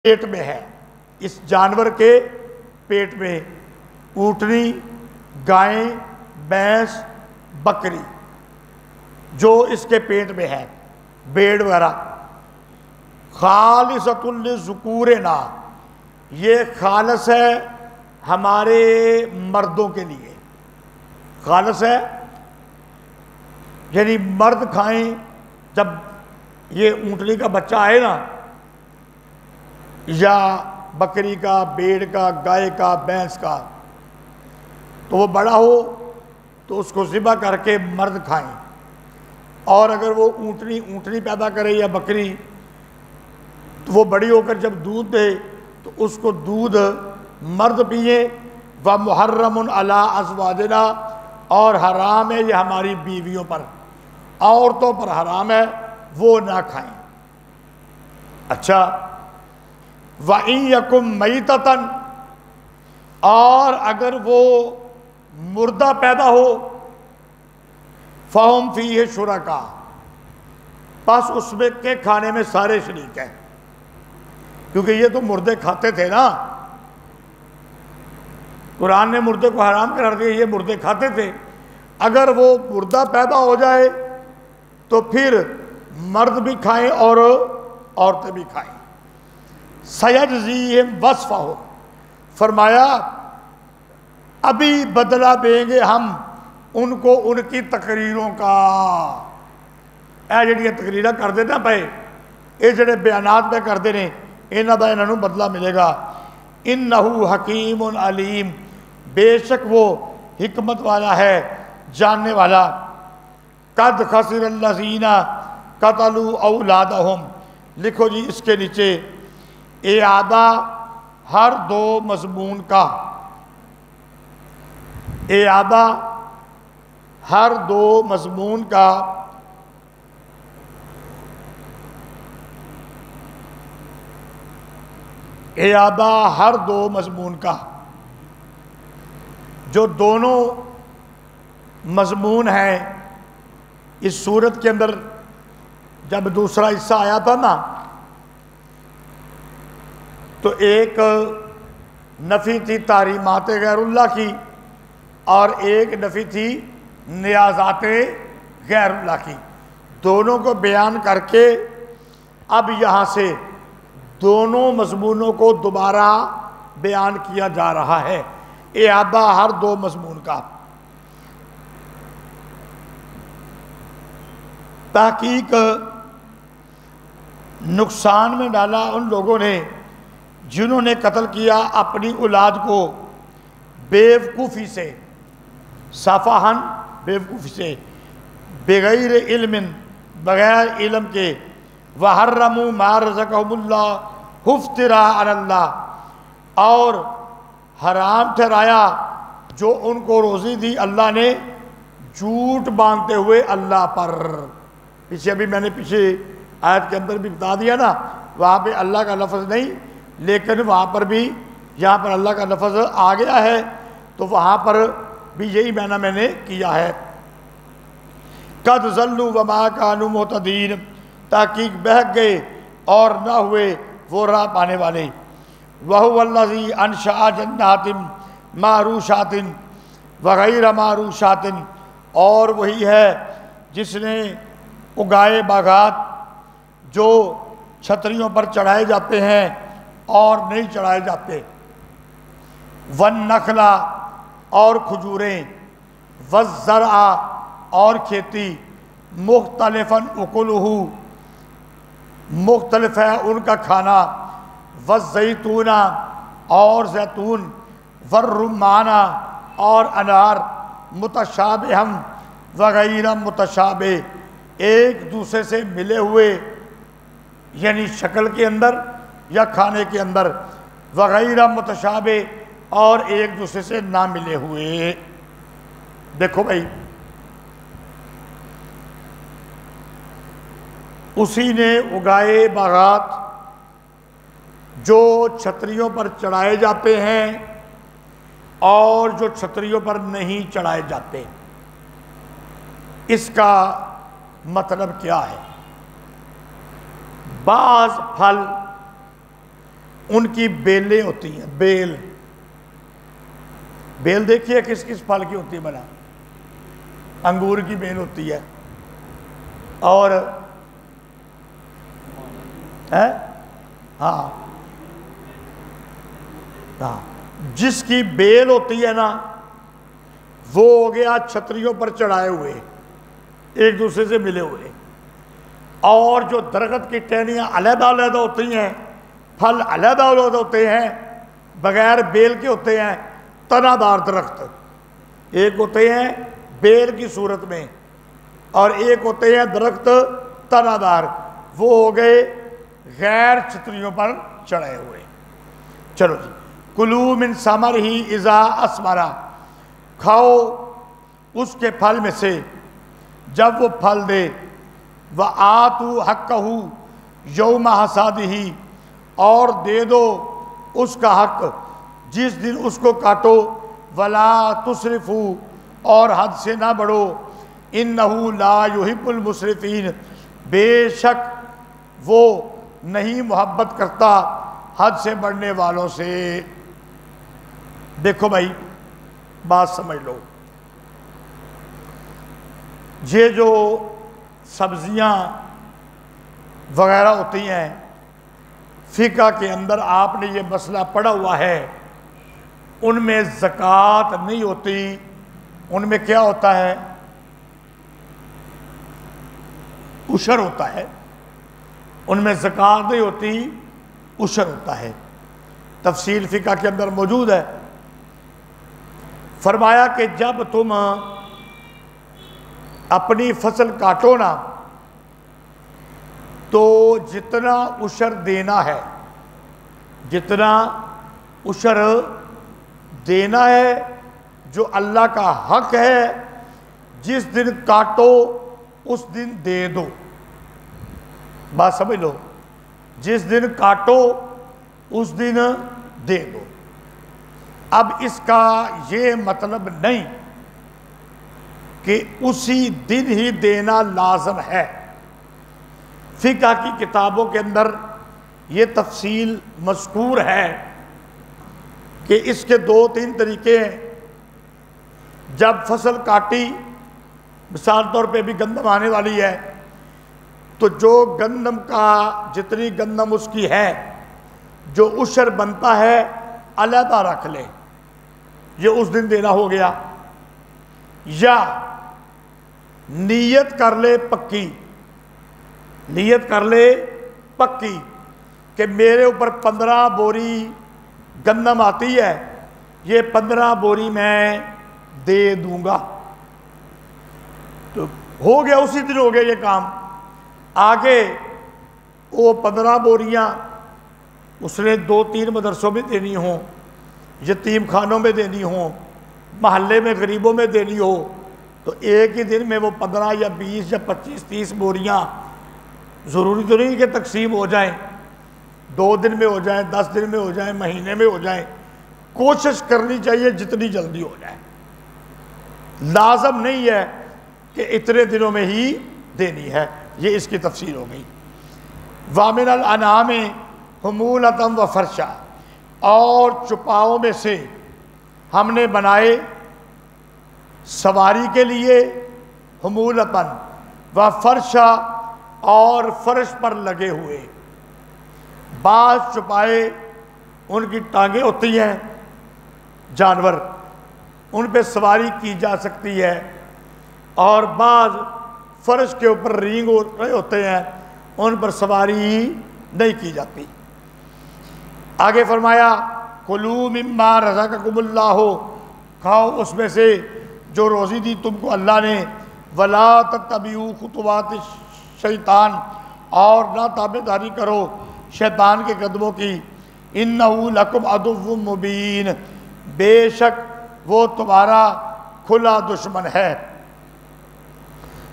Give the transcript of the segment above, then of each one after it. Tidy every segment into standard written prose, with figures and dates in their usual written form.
پیٹ میں ہے، اس جانور کے پیٹ میں اونٹنی، گائیں، بھینس، بکری جو اس کے پیٹ میں ہے، بھیڑ وغیرہ، خالصۃ لذکورنا، یہ خالص ہے ہمارے مردوں کے لیے، خالص ہے یعنی مرد کھائیں۔ جب یہ اونٹنی کا بچہ آئے نا، یا بکری کا، بھیڑ کا، گائے کا، بھینس کا، تو وہ بڑا ہو تو اس کو ذبح کر کے مرد کھائیں، اور اگر وہ اونٹنی پیدا کرے یا بکری تو وہ بڑی ہو کر جب دودھ دے تو اس کو دودھ مرد پیے۔ وَمُحَرَّمٌ عَلَىٰ أَزْوَاجِنَا، اور حرام ہے یہ ہماری بیویوں پر، عورتوں پر حرام ہے، وہ نہ کھائیں۔ اچھا، وَإِن يَكُن مَيْتَةً، اور اگر وہ مردہ پیدا ہو، فَهُمْ فِيهِ شُرَكَاء، پس اس میں کے کھانے میں سارے شریک ہیں، کیونکہ یہ تو مردے کھاتے تھے نا، قرآن نے مردے کو حرام قرار دیا، یہ مردے کھاتے تھے۔ اگر وہ مردہ پیدا ہو جائے تو پھر مرد بھی کھائیں اور عورتیں بھی کھائیں۔ سَيَجْزِيهِمْ وَصْفَهُمْ، فرمایا ابھی بدلہ دیں گے ہم ان کو ان کی تقریروں کا۔ اے جڑی تقریریں کر دینا پے، یہ جڑے بیانات پہ کر دینے، انہاں دا انہاں نوں بدلہ ملے گا۔ انہو حکیم علیم، بے شک وہ حکمت والا ہے، جاننے والا۔ قد خسر الذین قتلوا اولادہم، لکھو جی اس کے نیچے اعادہ ہر دو مضمون کا، اعادہ ہر دو مضمون کا، اعادہ ہر دو مضمون کا، جو دونوں مضمون ہیں اس صورت کے اندر۔ جب دوسرا حصہ آیا تھا نا تو ایک نفی تھی تحریمات غیر اللہ کی، اور ایک نفی تھی نیازات غیر اللہ کی، دونوں کو بیان کر کے اب یہاں سے دونوں مضمونوں کو دوبارہ بیان کیا جا رہا ہے، اعادہ ہر دو مضمون کا۔ تحقیق نقصان میں ڈالا ان لوگوں نے جنہوں نے قتل کیا اپنی اولاد کو بیوقوفی سے، صفحاً بیوقوفی سے، بغیر علم، بغیر علم کے، وَحَرَّمُوا مَا رَزَقَهُمُ اللَّهُ افْتِرَاءً عَلَى اللَّهِ، اور حرام ٹھہرایا جو ان کو روزی دی اللہ نے جھوٹ باندھتے ہوئے اللہ پر۔ پیچھے ابھی میں نے پیچھے آیت کے اندر بھی بتا دیا نا، وہاں پہ اللہ کا لفظ نہیں، لیکن وہاں پر بھی، یہاں پر اللہ کا لفظ آ گیا ہے تو وہاں پر بھی یہی معنی میں نے کیا ہے۔ قد ضلوا وما كانوا مهتدين، تحقیق بہک گئے اور نہ ہوئے وہ راہ پانے والے۔ وهو الذي انشأ جنات معروشات وغیر معروشات، اور وہی ہے جس نے اگائے باغات جو چھتریوں پر چڑھائے جاتے ہیں اور نہیں چڑھائے جاتے، والنخل، اور کھجوریں، والزرع، اور کھیتی، مختلفاً اکلہ، مختلف ہے ان کا کھانا، والزیتون، اور زیتون، والرمان، اور انار، متشابہم وغیر متشابہ، ایک دوسرے سے ملے ہوئے یعنی شکل کے اندر یا کھانے کے اندر، وغیر متشابہ، اور ایک دوسرے سے نہ ملے ہوئے۔ دیکھو بھائی، اسی نے اگائے باغات جو چھتریوں پر چڑھائے جاتے ہیں اور جو چھتریوں پر نہیں چڑھائے جاتے۔ اس کا مطلب کیا ہے؟ بعض پھل ان کی بیلیں ہوتی ہیں، بیل دیکھیے کس کس پھل کی ہوتی ہے بنا؟ انگور کی بیل ہوتی ہے، اور ہاں جس کی بیل ہوتی ہے نا وہ ہو گیا چھتریوں پر چڑھائے ہوئے، ایک دوسرے سے ملے ہوئے، اور جو درخت کی ٹہنیاں علیحدہ علیحدہ ہوتی ہیں، پھل علیحدہ علیحدہ ہوتے ہیں، بغیر بیل کے ہوتے ہیں، تنا دار درخت ایک ہوتے ہیں بیل کی صورت میں، اور ایک ہوتے ہیں درخت تنا دار، وہ ہو گئے غیر چھتریوں پر چڑھے ہوئے۔ چلو جی، کلوا من ثمرہ اذا اثمر، کھاؤ اس کے پھل میں سے جب وہ پھل دے، وآتوا حقہ یوم حصادہ، اور دے دو اس کا حق جس دن اس کو کاٹو، ولا تسرفوا، اور حد سے نہ بڑھو، انہ لا یحب المسرفین، بے شک وہ نہیں محبت کرتا حد سے بڑھنے والوں سے۔ دیکھو بھائی بات سمجھ لو، یہ جو سبزیاں وغیرہ ہوتی ہیں فقہ کے اندر آپ نے یہ مسئلہ پڑھا ہوا ہے، ان میں زکوٰۃ نہیں ہوتی، ان میں کیا ہوتا ہے؟ عشر ہوتا ہے، ان میں زکوٰۃ نہیں ہوتی، عشر ہوتا ہے، تفصیل فقہ کے اندر موجود ہے۔ فرمایا کہ جب تم اپنی فصل کاٹو نا تو جتنا عشر دینا ہے، جتنا عشر دینا ہے جو اللہ کا حق ہے، جس دن کاٹو اس دن دے دو۔ بات سمجھ لو، جس دن کاٹو اس دن دے دو۔ اب اس کا یہ مطلب نہیں کہ اسی دن ہی دینا لازم ہے، فقہ کی کتابوں کے اندر یہ تفصیل مذکور ہے کہ اس کے 2-3 طریقے ہیں۔ جب فصل کاٹی، مثال طور پہ بھی گندم آنے والی ہے، تو جو گندم کا جتنی گندم اس کی ہے جو عشر بنتا ہے علیحدہ رکھ لے، یہ اس دن دینا ہو گیا، یا نیت کر لے پکی، نیت کر لے پکی کہ میرے اوپر 15 بوری گندم آتی ہے، یہ 15 بوری میں دے دوں گا، تو ہو گیا، اسی دن ہو گیا یہ کام۔ آگے وہ 15 بوریاں اس نے 2-3 مدرسوں میں دینی ہوں، یتیم خانوں میں دینی ہوں، محلے میں غریبوں میں دینی ہو، تو ایک ہی دن میں وہ 15 یا 20 یا 25-30 بوریاں ضروری تو نہیں کہ تقسیم ہو جائیں، 2 دن میں ہو جائیں، 10 دن میں ہو جائیں، مہینے میں ہو جائیں، کوشش کرنی چاہیے جتنی جلدی ہو جائے، لازم نہیں ہے کہ اتنے دنوں میں ہی دینی ہے۔ یہ اس کی تفسیر ہو گئی۔ وَمِنَ الْأَنْعَامِ حُمُولَةً وَفَرْشًا، اور چپاؤں میں سے ہم نے بنائے سواری کے لیے، حمولتاً وفرشا، اور فرش پر لگے ہوئے۔ بعض چپائے ان کی ٹانگیں ہوتی ہیں جانور، ان پہ سواری کی جا سکتی ہے، اور بعض فرش کے اوپر رینگ ہوتے ہیں، ان پر سواری نہیں کی جاتی۔ آگے فرمایا کلوا مما رزقکم اللہ، کھاؤ اس میں سے جو روزی دی تم کو اللہ نے، ولا تتبعوا خطوات الشیطان، اور نہ تابعداری کرو شیطان کے قدموں کی، انہ لکم عدو مبین، بے شک وہ تمہارا کھلا دشمن ہے۔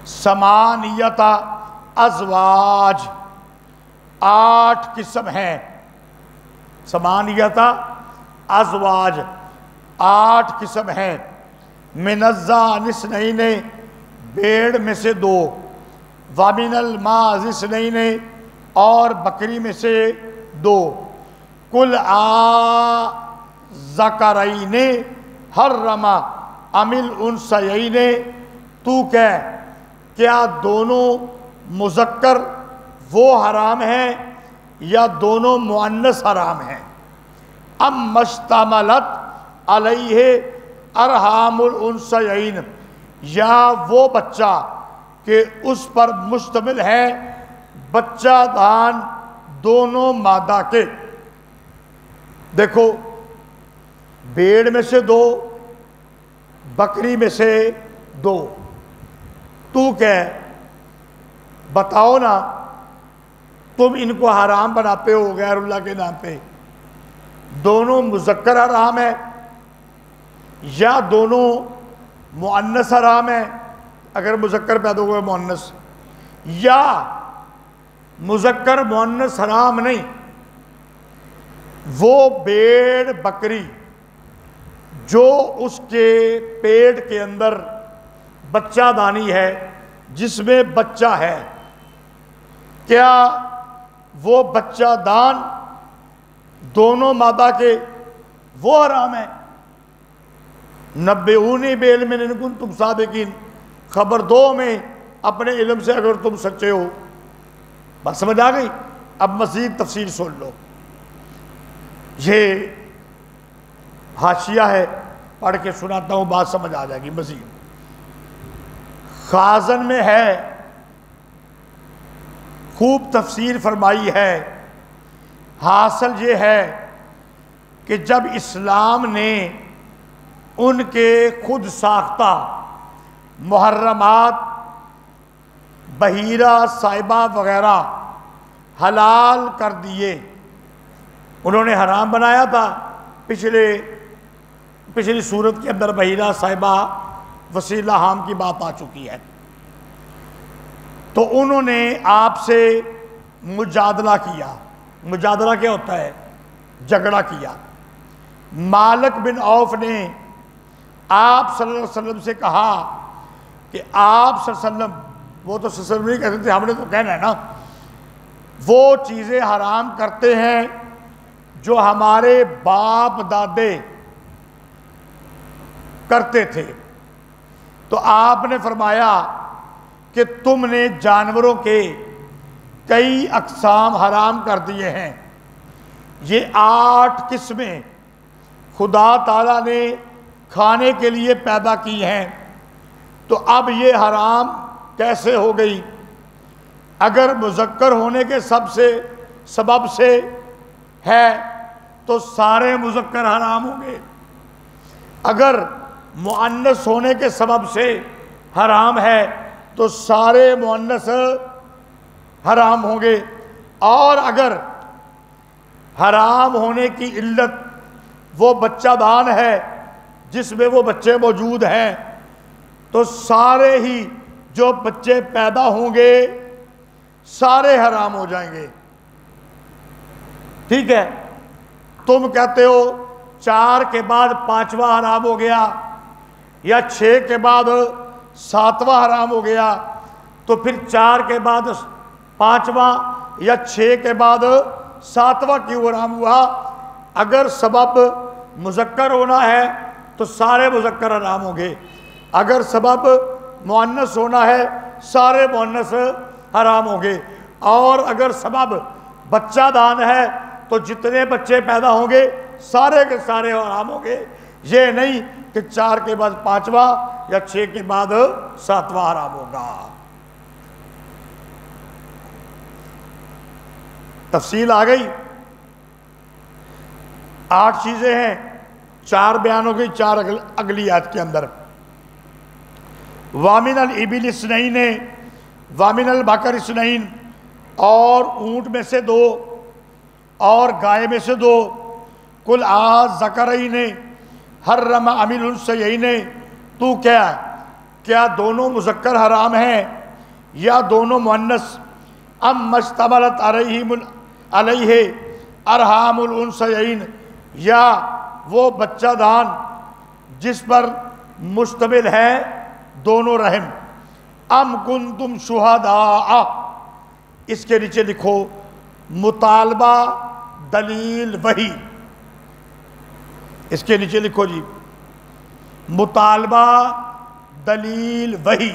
ثمانیۃ ازواج، 8 قسم ہیں، ثمانیۃ ازواج 8 قسم ہیں، من الضأن اثنین، بھیڑ میں سے 2، ومن الماعز اثنین، اور بکری میں سے 2، کل ذکرین حرم ام الانثیین، تو کہہ کیا دونوں مذکر وہ حرام ہیں یا دونوں مؤنث حرام ہیں؟ ام مشتملت علیہ ارحام الانثیین، یا وہ بچہ کہ اس پر مشتمل ہے بچہ دان دونوں مادہ کے۔ دیکھو، بھیڑ میں سے 2، بکری میں سے 2، تو کہہ بتاؤ نا، تم ان کو حرام بناتے ہو غیر اللہ کے نام پہ، دونوں مذکر حرام ہے یا دونوں مؤنث حرام ہے؟ اگر مذکر پیدا ہوئے مؤنث، یا مذکر مؤنث حرام نہیں، وہ بھیڑ بکری جو اس کے پیٹ کے اندر بچہ دانی ہے، جس میں بچہ ہے، کیا وہ بچہ دان دونوں مادہ کے وہ حرام ہے؟ نبئونی بعلم ان کنتم صادقین، خبر دو میں اپنے علم سے اگر تم سچے ہو۔ بات سمجھ آ گئی؟ اب مزید تفصیل سن لو، یہ حاشیہ ہے، پڑھ کے سناتا ہوں، بات سمجھ آ جائے گی مزید۔ خازن میں ہے، خوب تفسیر فرمائی ہے۔ حاصل یہ ہے کہ جب اسلام نے ان کے خود ساختہ محرمات بحیرہ صائبہ وغیرہ حلال کر دیے، انہوں نے حرام بنایا تھا، پچھلی صورت کے اندر بحیرہ صائبہ وسیلہ حام کی بات آ چکی ہے، تو انہوں نے آپ سے مجادلہ کیا۔ مجادلہ کیا ہوتا ہے؟ جھگڑا کیا۔ مالک بن عوف نے آپ صلی اللہ علیہ وسلم سے کہا کہ آپ صلی اللہ علیہ وسلم، وہ تو صلی اللہ علیہ وسلم نہیں کہتے تھے، ہم نے تو کہنا ہے نا، وہ چیزیں حرام کرتے ہیں جو ہمارے باپ دادے کرتے تھے۔ تو آپ نے فرمایا کہ تم نے جانوروں کے کئی اقسام حرام کر دیے ہیں، یہ 8 قسمیں خدا تعالیٰ نے کھانے کے لیے پیدا کی ہیں، تو اب یہ حرام کیسے ہو گئی؟ اگر مذکر ہونے کے سبب سے ہے تو سارے مذکر حرام ہوں گے، اگر مؤنث ہونے کے سبب سے حرام ہے تو سارے مؤنث حرام ہوں گے، اور اگر حرام ہونے کی علت وہ بچہ دان ہے جس میں وہ بچے موجود ہیں، تو سارے ہی جو بچے پیدا ہوں گے سارے حرام ہو جائیں گے۔ ٹھیک ہے؟ تم کہتے ہو 4 کے بعد 5واں حرام ہو گیا، یا 6 کے بعد 7واں حرام ہو گیا، تو پھر 4 کے بعد 5واں یا 6 کے بعد 7واں کیوں حرام ہوا؟ اگر سبب مذکر ہونا ہے تو سارے مذکر حرام ہوں گے، اگر سبب مؤنث ہونا ہے سارے مؤنث حرام ہوں گے، اور اگر سبب بچہ دان ہے تو جتنے بچے پیدا ہوں گے سارے کے سارے حرام ہوں گے۔ یہ نہیں کہ 4 کے بعد 5واں یا 6 کے بعد 7واں حرام ہوگا۔ تفصیل آ گئی؟ 8 چیزیں ہیں، 4 بیان ہو گئی، 4 اگلی آیت کے اندر۔ وامن الابل اثنین وامن البقر اثنین، اور اونٹ میں سے 2 اور گائے میں سے 2، کل ذکرین حرم ام الانثیین، تو کیا دونوں مذکر حرام ہیں یا دونوں مؤنث؟ ام مشتملت علیہ ارحام الانثیین، یا وہ بچہ دان جس پر مشتمل ہے دونوں رحم۔ ام کنتم شہداء، اس کے نیچے لکھو مطالبہ دلیل وحی، اس کے نیچے لکھو جی مطالبہ دلیل وحی۔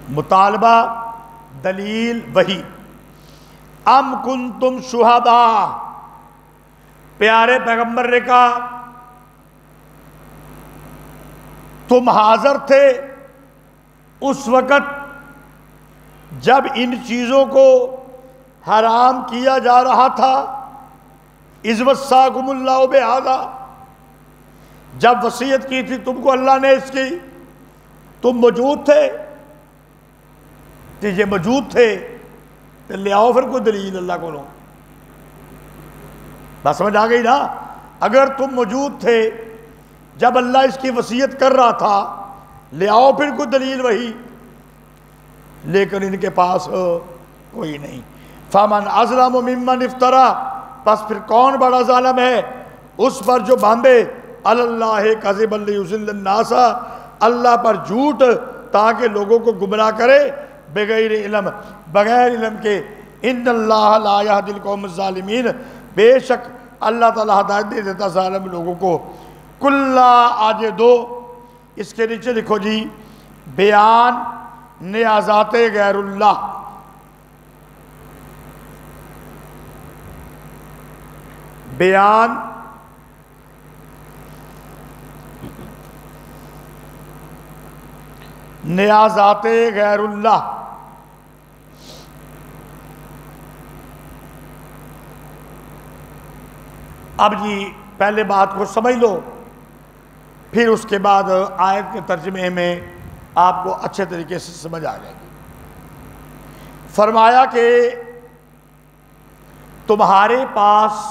مطالبہ دلیل وحی۔ ام کنتم شہداء، پیارے پیغمبر نے کہا تم حاضر تھے اس وقت جب ان چیزوں کو حرام کیا جا رہا تھا، اذ وصاکم اللہ بہذا، جب وصیت کی تھی تم کو اللہ نے اس کی، تم موجود تھے؟ کہ یہ موجود تھے تو لے آؤ پھر کوئی دلیل اللہ کو لو۔ بات سمجھ آ گئی نا؟ اگر تم موجود تھے جب اللہ اس کی وصیت کر رہا تھا، لے آؤ پھر کوئی دلیل وہی، لیکن ان کے پاس کوئی نہیں۔ فَمَنْ أَظْلَمُ مِمَّنِ افْتَرَى، پس پھر کون بڑا ظالم ہے اس پر جو باندھے علی اللہ کذبا لیضل الناس، اللہ پر جھوٹ تاکہ لوگوں کو گمراہ کرے بغیر علم، بغیر علم کے۔ ان اللہ لا یہدی القوم الظالمین، بے شک اللہ تعالیٰ ہدایت نہیں دیتا ظالم لوگوں کو۔ کلا آجے دو، اس کے نیچے لکھو جی بیان نیازات غیر اللہ۔ بیان نیازات غیر اللہ۔ اب جی پہلے بات کو سمجھ لو، پھر اس کے بعد آیت کے ترجمے میں آپ کو اچھے طریقے سے سمجھ آ جائے گی۔ فرمایا کہ تمہارے پاس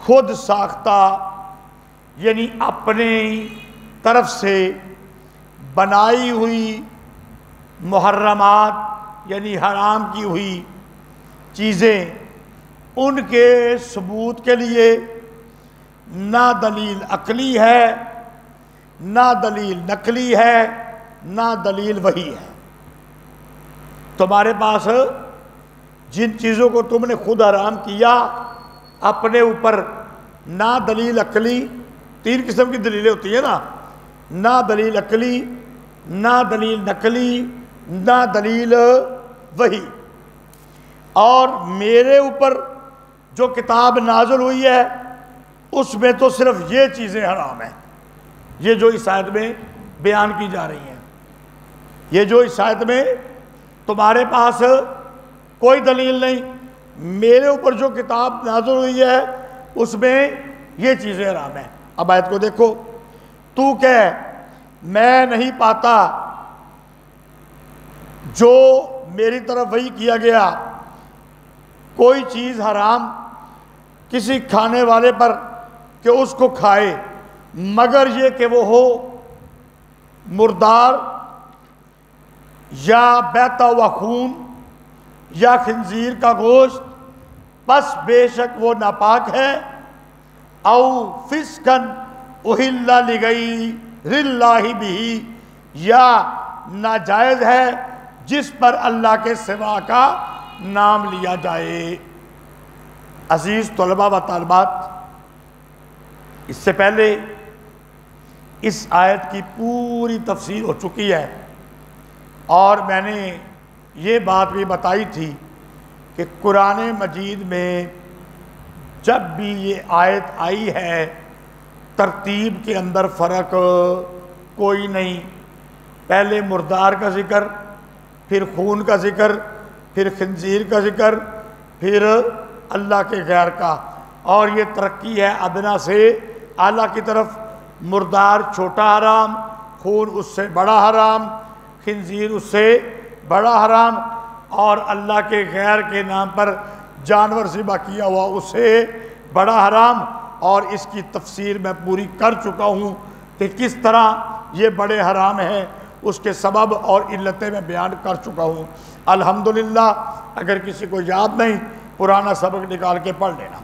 خود ساختہ یعنی اپنی طرف سے بنائی ہوئی محرمات یعنی حرام کی ہوئی چیزیں، ان کے ثبوت کے لیے نہ دلیل عقلی ہے، نہ دلیل نقلی ہے، نہ دلیل وحی ہے۔ تمہارے پاس جن چیزوں کو تم نے خود حرام کیا اپنے اوپر، نہ دلیل عقلی، تین قسم کی دلیلیں ہوتی ہیں نا، نہ دلیل عقلی، نہ دلیل نقلی، نہ دلیل وحی۔ اور میرے اوپر جو کتاب نازل ہوئی ہے اس میں تو صرف یہ چیزیں حرام ہیں، یہ جو اس آیت میں بیان کی جا رہی ہیں۔ یہ جو اس آیت میں تمہارے پاس کوئی دلیل نہیں، میرے اوپر جو کتاب نازل ہوئی ہے اس میں یہ چیزیں حرام ہیں۔ اب آیت کو دیکھو، تو کہہ میں نہیں پاتا جو میری طرف وہی کیا گیا، کوئی چیز حرام کسی کھانے والے پر کہ اس کو کھائے مگر یہ کہ وہ ہو مردار یا بہتا ہوا خون یا خنزیر کا گوشت، پس بے شک وہ ناپاک ہے، او فسقن اہل لغیر اللہ بھی، یا ناجائز ہے جس پر اللہ کے سوا کا نام لیا جائے۔ عزیز طلباء و طالبات، اس سے پہلے اس آیت کی پوری تفسیر ہو چکی ہے، اور میں نے یہ بات بھی بتائی تھی کہ قرآن مجید میں جب بھی یہ آیت آئی ہے ترتیب کے اندر فرق کوئی نہیں، پہلے مردار کا ذکر، پھر خون کا ذکر، پھر خنزیر کا ذکر، پھر اللہ کے غیر کا، اور یہ ترقی ہے ادنا سے اعلیٰ کی طرف۔ مردار چھوٹا حرام، خون اس سے بڑا حرام، خنزیر اس سے بڑا حرام، اور اللہ کے غیر کے نام پر جانور ذبح کیا ہوا اس سے بڑا حرام۔ اور اس کی تفسیر میں پوری کر چکا ہوں کہ کس طرح یہ بڑے حرام ہیں، اس کے سبب اور علتیں میں بیان کر چکا ہوں۔ الحمدللہ، اگر کسی کو یاد نہیں پرانا سبق نکال کے پڑھ لینا۔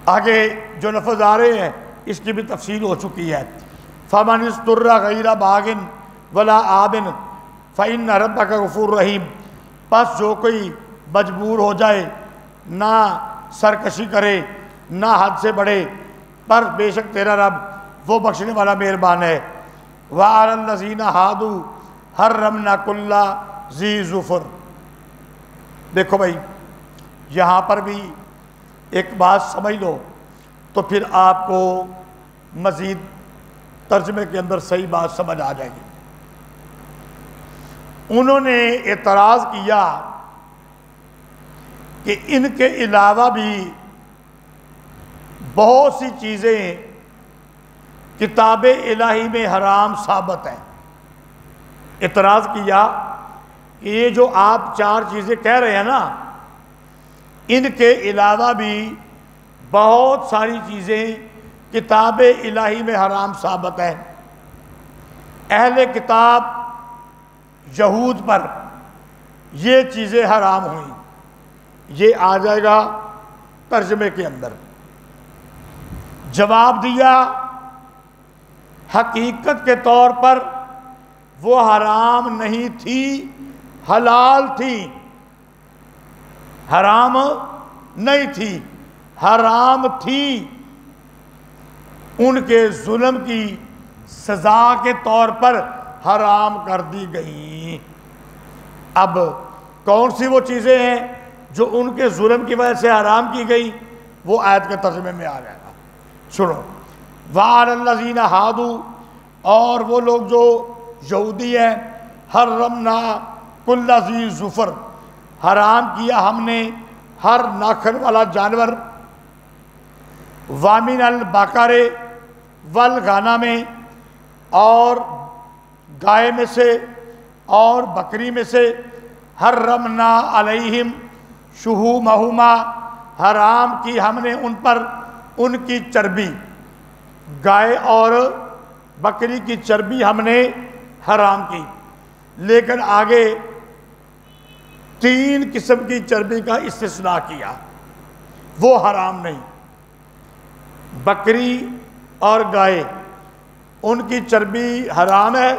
آگے جو لفظ آ رہے ہیں اس کی بھی تفصیل ہو چکی ہے۔ فمن اضطر غیر باغ ولا عاد فإن ربک غفور رحیم، پس جو کوئی مجبور ہو جائے، نہ سرکشی کرے نہ حد سے بڑھے، پر بے شک تیرا رب وہ بخشنے والا مہربان ہے۔ وعلی الذین ہادوا حرمنا کل ذی ظفر۔ دیکھو بھائی، یہاں پر بھی ایک بات سمجھ لو تو پھر آپ کو مزید ترجمے کے اندر صحیح بات سمجھ آ جائے گی۔ انہوں نے اعتراض کیا کہ ان کے علاوہ بھی بہت سی چیزیں کتاب الہی میں حرام ثابت ہیں۔ اعتراض کیا کہ یہ جو آپ 4 چیزیں کہہ رہے ہیں نا، ان کے علاوہ بھی بہت ساری چیزیں کتاب الہی میں حرام ثابت ہیں۔ اہل کتاب یہود پر یہ چیزیں حرام ہوئیں، یہ آ جائے گا ترجمے کے اندر۔ جواب دیا حقیقت کے طور پر وہ حرام نہیں تھی، حلال تھی۔ حرام نہیں تھی، حرام تھی، ان کے ظلم کی سزا کے طور پر حرام کر دی گئی۔ اب کون سی وہ چیزیں ہیں جو ان کے ظلم کی وجہ سے حرام کی گئی، وہ آیت کے ترجمے میں آ جائے گا۔ سنو، وعلی الذین ہادوا، اور وہ لوگ جو یہودی ہیں، حرمنا کل ذی ظفر، حرام کیا ہم نے ہر ناخن والا جانور، وامن البقر والغنم، اور گائے میں سے اور بکری میں سے، حرمنا علیہم شحومہما، حرام کی ہم نے ان پر ان کی چربی، گائے اور بکری کی چربی ہم نے حرام کی۔ لیکن آگے 3 قسم کی چربی کا استثناء کیا، وہ حرام نہیں۔ بکری اور گائے، ان کی چربی حرام ہے،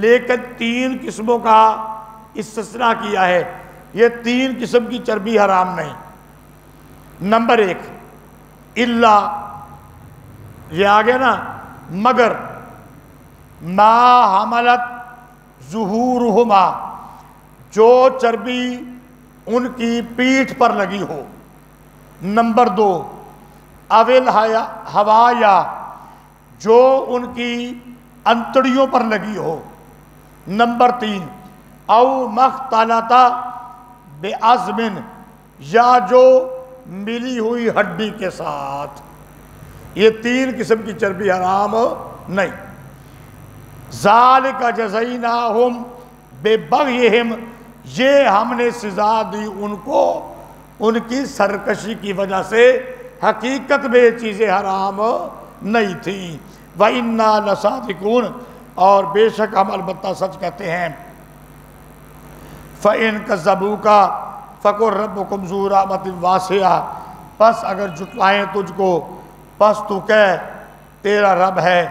لیکن 3 قسموں کا استثناء کیا ہے، یہ 3 قسم کی چربی حرام نہیں۔ نمبر 1، الا، یہ آ گیا نا، مگر ما حملت ظہورہما، جو چربی ان کی پیٹھ پر لگی ہو۔ نمبر 2، اول ہوایا، جو ان کی انتڑیوں پر لگی ہو۔ نمبر 3، او مختلط بعظم، یا جو ملی ہوئی ہڈی کے ساتھ۔ یہ 3 قسم کی چربی حرام نہیں۔ ذالک جزیناہم ببغیہم، یہ ہم نے سزا دی ان کو ان کی سرکشی کی وجہ سے، حقیقت میں یہ چیزیں حرام نہیں تھیں۔ وَإِنَّا لَصَادِقُونَ، اور بے شک ہم البتہ سچ کہتے ہیں۔ فَإِن كَذَّبُوكَ فَقُلْ رَبُّكُمْ ذُو رَحْمَةٍ وَاسِعَةٍ، پس اگر جھٹلائیں تجھ کو، پس تو کہہ تیرا رب ہے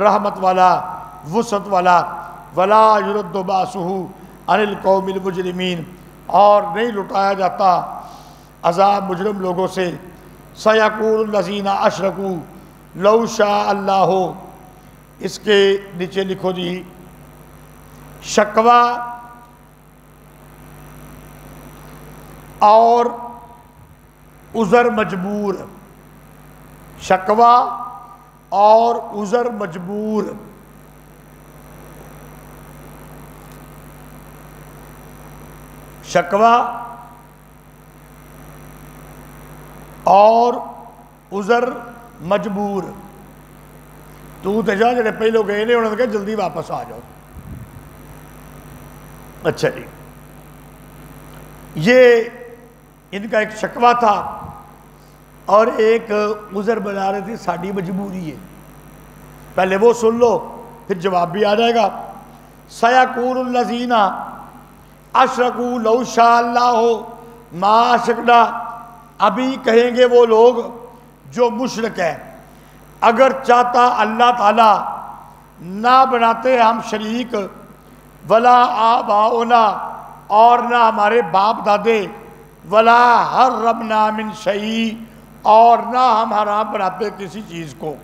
رحمت والا، وسعت والا، وَلَا يُرَدُّ بَأْسُهُ عَنِ الْقَوْمِ الْمُجْرِمِينَ، اور نہیں لٹایا جاتا عذاب مجرم لوگوں سے۔ سَيَقُولُ الَّذِينَ أَشْرَكُوا لَوْ شَاءَ اللَّهُ، اس کے نیچے لکھو جی، شکوہ اور عذر مجبور، شکوہ اور عذر مجبور۔ شکوہ اور عذر مجبور۔ تو جا جڑے پہلو گئے نے انہوں نے کہا جلدی واپس آ جاؤ۔ اچھا جی، یہ ان کا ایک شکوہ تھا اور ایک عذر بنا رہے تھی، ساڑی مجبوری ہے۔ پہلے وہ سن لو پھر جواب بھی آ جائے گا۔ سَيَقُولُ الَّذِينَ أَشْرَكُوا لَوْ شَاءَ اللَّهُ مَا أَشْرَكْنَا، ابھی کہیں گے وہ لوگ جو مشرک ہیں، اگر چاہتا اللہ تعالیٰ نہ بناتے ہم شریک، ولا آباؤنا اور نہ ہمارے باپ دادے، ولا حرمنا من شیء اور نہ ہم حرام بناتے کسی چیز کو۔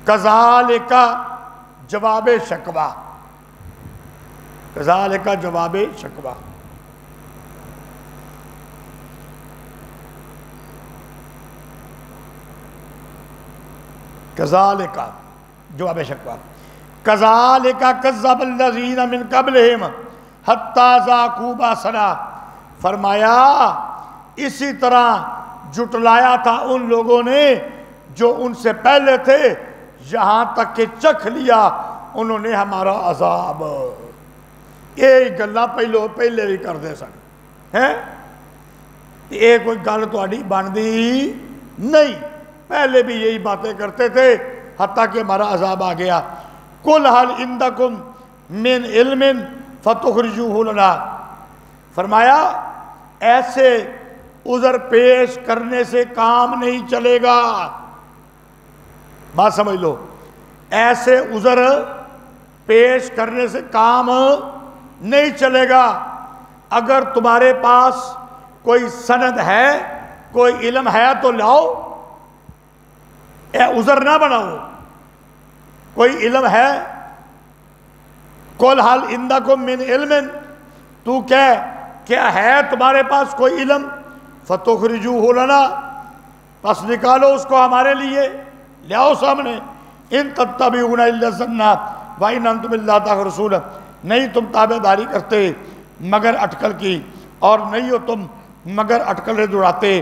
کذالک جواب شکوہ، کذالک جواب شکوہ۔ کذالک جواب شکوہ۔ کذالک کذب الذین من قبلہم حتی ذاقوا باسنا، فرمایا اسی طرح جھٹلایا تھا ان لوگوں نے جو ان سے پہلے تھے، یہاں تک کہ چکھ لیا انہوں نے ہمارا عذاب۔ یہ گلاں پہلے بھی کر دے سن ہیں، یہ کوئی گل تہاڈی بندی نہیں، پہلے بھی یہی باتیں کرتے تھے حتیٰ کہ ہمارا عذاب آ گیا۔ قُلْ هَلْ عِنْدَكُمْ مِنْ عِلْمٍ فَتُخْرِجُوهُ لَنَا، فرمایا ایسے عذر پیش کرنے سے کام نہیں چلے گا۔ بات سمجھ لو، ایسے عذر پیش کرنے سے کام نہیں چلے گا۔ اگر تمہارے پاس کوئی سند ہے، کوئی علم ہے تو لاؤ، اے عذر نہ بناؤ۔ کوئی علم ہے، قُلْ هَلْ عِنْدَكُمْ مِنْ عِلْمٍ، تو کیا ہے تمہارے پاس کوئی علم؟ فَتُخْرِجُوهُ لَنَا، پس نکالو اس کو ہمارے لیے، لے آؤ سامنے۔ إِن تَتَّبِعُونَ إِلَّا الظَّنَّ وَإِنْ أَنْتُمْ إِلَّا تَخْرُصُونَ، نہیں تم تابع داری کرتے مگر اٹکل کی، اور نہیں ہو تم مگر اٹکلیں دوڑاتے۔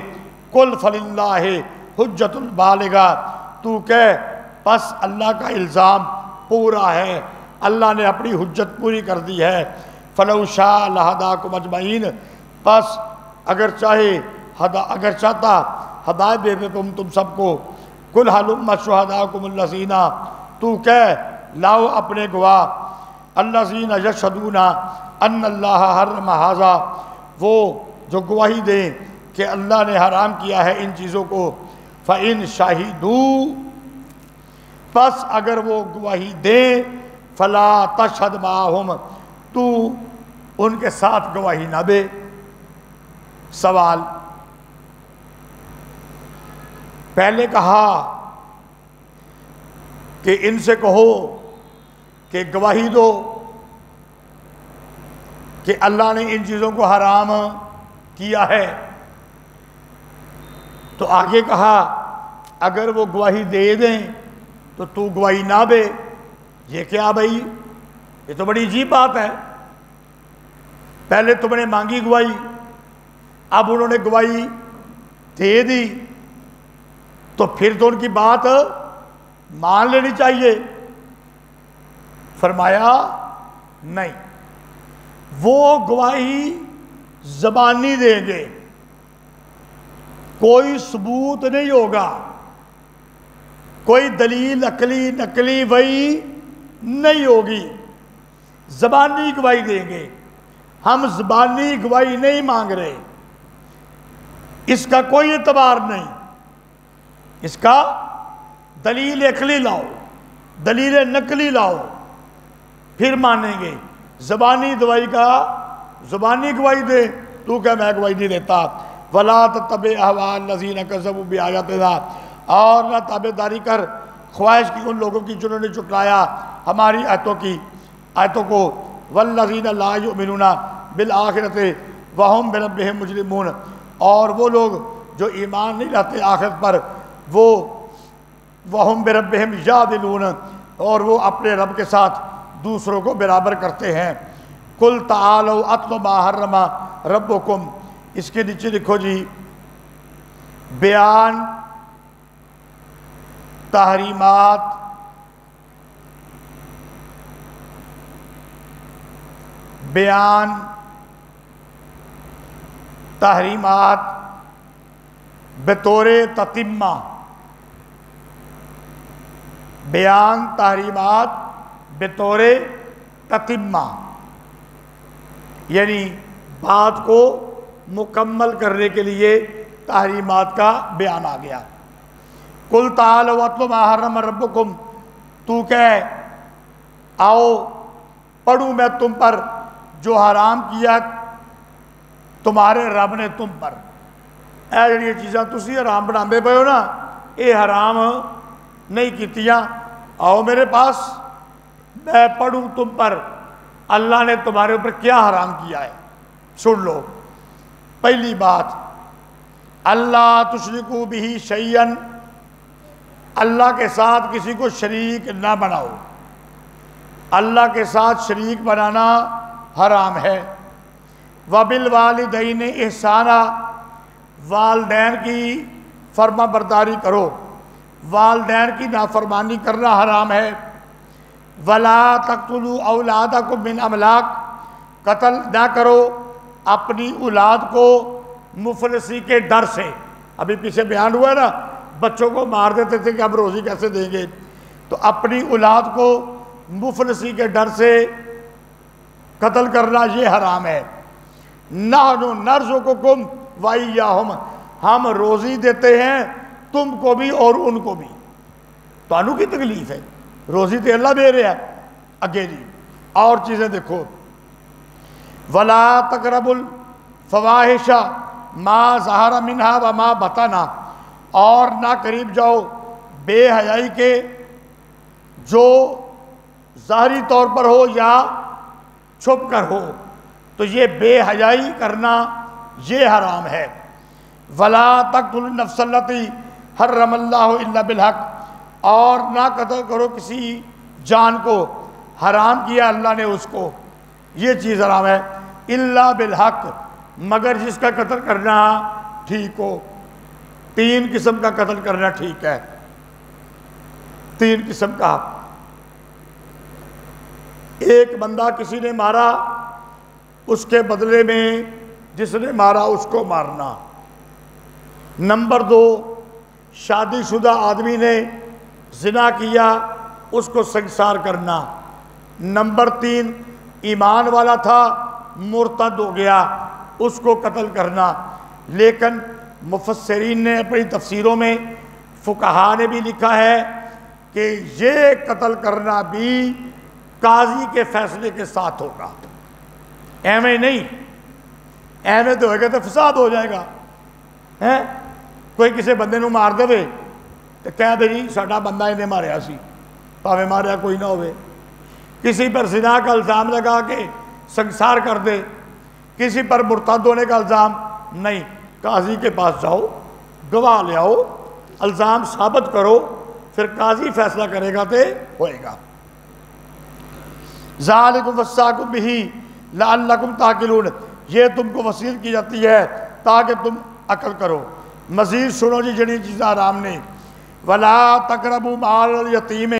قُلْ فَلِلَّهِ حُجَّةُ الْبَالِغَةُ، تو کہہ پس اللہ کا الزام پورا ہے، اللہ نے اپنی حجت پوری کر دی ہے۔ فَلَوْ شَاءَ لَهَدَاكُمْ أَجْمَعِينَ، پس اگر چاہتا ہدایت دے دے تم سب کو۔ قُلْ هَلُمَّ شُهَدَاءَكُمُ الَّذِينَ، تو کہہ لاؤ اپنے گواہ، الَّذِينَ يَشْهَدُونَ أَنَّ اللَّهَ حَرَّمَ هَذَا، وہ جو گواہی دیں کہ اللہ نے حرام کیا ہے ان چیزوں کو۔ فَإِن شَهِدُوا، پس اگر وہ گواہی دیں، فَلَا تَشْهَدْ مَعَهُمْ، تو ان کے ساتھ گواہی نہ دے۔ سوال، پہلے کہا کہ ان سے کہو کہ گواہی دو کہ اللہ نے ان چیزوں کو حرام کیا ہے، تو آگے کہا اگر وہ گواہی دے دیں تو تو گواہی نہ دے۔ یہ کیا بھائی، یہ تو بڑی عجیب بات ہے۔ پہلے تم نے مانگی گواہی، اب انہوں نے گواہی دے دی، تو پھر تو ان کی بات مان لینی چاہیے۔ فرمایا نہیں، وہ گواہی زبانی دیں گے، کوئی ثبوت نہیں ہوگا، کوئی دلیل عقلی نقلی وہی نہیں ہوگی، زبانی گواہی دیں گے۔ ہم زبانی گواہی نہیں مانگ رہے، اس کا کوئی اعتبار نہیں، اس کا دلیل عقلی لاؤ، دلیل نقلی لاؤ، پھر مانیں گے۔ زبانی گواہی دے، تو کہ میں گواہی نہیں دیتا۔ وَلَا تَتَّبِعْ أَهْوَاءَ الَّذِينَ كَذَّبُوا بِآيَاتِنَا، اور نہ تابع داری کر خواہش کی ان لوگوں کی جنہوں نے جھٹلایا ہماری آیتوں کو۔ وَالَّذِينَ لَا يُؤْمِنُونَ بِالْآخِرَةِ وَهُمْ بِرَبِّهِمْ مُجْرِمُونَ، اور وہ لوگ جو ایمان نہیں لاتے آخرت پر، وہ وَهُمْ بِرَبِّهِمْ يَعْدِلُونَ، اور وہ اپنے رب کے ساتھ دوسروں کو برابر کرتے ہیں۔ قُلْ تَعَالَوْا أَتْلُ مَا حَرَّمَ رَبُّكُمْ، اس کے نیچے لکھو جی بیان تحریمات بطور تتمہ، بیان تحریمات بطور تتمہ، یعنی بات کو مکمل کرنے کے لیے تحریمات کا بیان آ گیا۔ قُلْ تَعَالَوْا أَتْلُ مَا حَرَّمَ رَبُّكُمْ، تو کہہ آؤ پڑھوں میں تم پر جو حرام کیا تمہارے رب نے تم پر. اے جڑی چیزاں تسی حرام بناندے پئے ہو نا اے حرام نہیں کیتیاں, آؤ میرے پاس میں پڑھوں تم پر اللہ نے تمہارے اوپر کیا حرام کیا ہے. سن لو. پہلی بات, اللہ تشرکو بہ شیئا, اللہ کے ساتھ کسی کو شریک نہ بناؤ. اللہ کے ساتھ شریک بنانا حرام ہے. وبالوالدین احسانا, والدین کی فرما برداری کرو, والدین کی نافرمانی کرنا حرام ہے. ولا تقتلوا اولادکم من املاق, قتل نہ کرو اپنی اولاد کو مفلسی کے ڈر سے. ابھی پیچھے بیان ہوا ہے نا, بچوں کو مار دیتے تھے کہ اب روزی کیسے دیں گے, تو اپنی اولاد کو مفلسی کے ڈر سے قتل کرنا یہ حرام ہے. نحن نرزقکم وایاہم, ہم روزی دیتے ہیں تم کو بھی اور ان کو بھی. تو انو کی تکلیف ہے, روزی تو اللہ دے رہا ہے. اگے جی اور چیزیں دیکھو. ولا تقربوا الفواحش ما ظہر منہا وما بطن, اور نہ قریب جاؤ بے حیائی کے جو ظاہری طور پر ہو یا چھپ کر ہو, تو یہ بے حیائی کرنا یہ حرام ہے. ولا تقتلوا النفس التی حرم اللہ الا بالحق, اور نہ قتل کرو کسی جان کو حرام کیا اللہ نے اس کو, یہ چیز حرام ہے. الا بالحق, مگر جس کا قتل کرنا ٹھیک ہو. 3 قسم کا قتل کرنا ٹھیک ہے, 3 قسم کا. ایک بندہ کسی نے مارا, اس کے بدلے میں جس نے مارا اس کو مارنا. نمبر 2, شادی شدہ آدمی نے زنا کیا اس کو سنگسار کرنا. نمبر 3, ایمان والا تھا مرتد ہو گیا اس کو قتل کرنا. لیکن مفسرین نے اپنی تفسیروں میں, فقہا نے بھی لکھا ہے کہ یہ قتل کرنا بھی قاضی کے فیصلے کے ساتھ ہوگا, ایویں نہیں. ایویں تو ہوگا تو فساد ہو جائے گا. کوئی کسی بندے نو مار دے تو کہہ دے جی ساڈا بندہ انہیں ماریا سی, پاویں ماریا کوئی نہ ہوئے. کسی پر زنا کا الزام لگا کے سنگسار کر دے, کسی پر مرتد ہونے کا الزام نہیں. قاضی کے پاس جاؤ, گواہ لے آؤ, الزام ثابت کرو, پھر قاضی فیصلہ کرے گا تو ہوئے گا. ذالکم وصاکم بہ لعلکم تعقلون, یہ تم کو وصیت کی جاتی ہے تاکہ تم عقل کرو. مزید سنو جی جڑی چیزیں حرام نے. ولا تقربوا مال الیتیم,